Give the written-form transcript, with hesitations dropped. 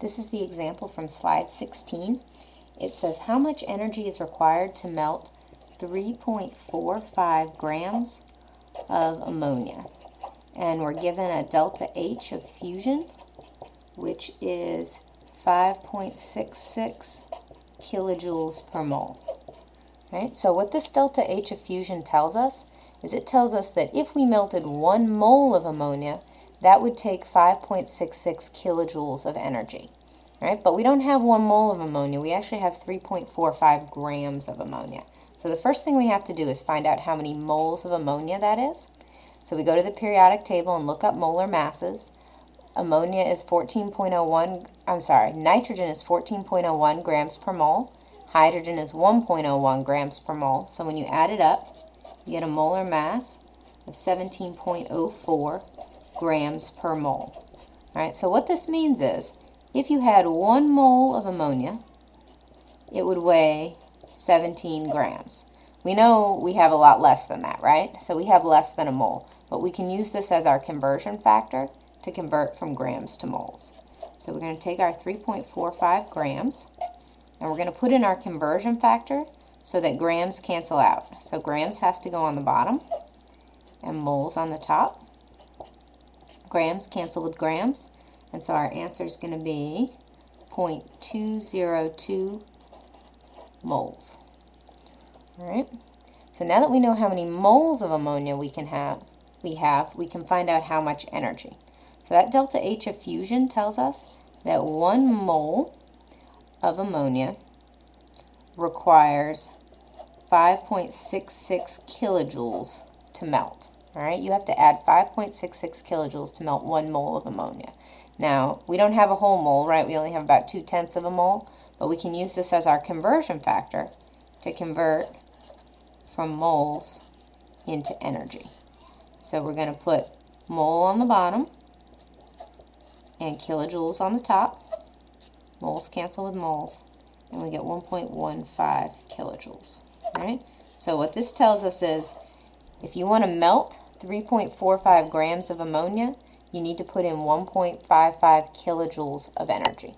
This is the example from slide 16. It says how much energy is required to melt 3.45 grams of ammonia. And we're given a delta H of fusion, which is 5.66 kilojoules per mole. Right? So what this delta H of fusion tells us is it tells us that if we melted 1 mole of ammonia, that would take 5.66 kilojoules of energy. Right? But we don't have 1 mole of ammonia, we actually have 3.45 grams of ammonia. So the first thing we have to do is find out how many moles of ammonia that is. So we go to the periodic table and look up molar masses. Ammonia is 14.01, nitrogen is 14.01 grams per mole. Hydrogen is 1.01 grams per mole. So when you add it up, you get a molar mass of 17.04 grams per mole. All right, so what this means is if you had 1 mole of ammonia, it would weigh 17 grams. We know we have a lot less than that, right? So we have less than a mole, but we can use this as our conversion factor to convert from grams to moles. So we're going to take our 3.45 grams and we're going to put in our conversion factor so that grams cancel out. So grams has to go on the bottom and moles on the top. Grams cancel with grams, and so our answer is going to be 0.202 moles. All right. So now that we know how many moles of ammonia we can find out how much energy. So that delta H of fusion tells us that 1 mole of ammonia requires 5.66 kilojoules to melt. All right, you have to add 5.66 kilojoules to melt 1 mole of ammonia. Now, we don't have a whole mole, right? We only have about 2/10 of a mole, but we can use this as our conversion factor to convert from moles into energy. So we're going to put mole on the bottom and kilojoules on the top. Moles cancel with moles, and we get 1.15 kilojoules. All right? So what this tells us is if you want to melt 3.45 grams of ammonia, you need to put in 1.55 kilojoules of energy.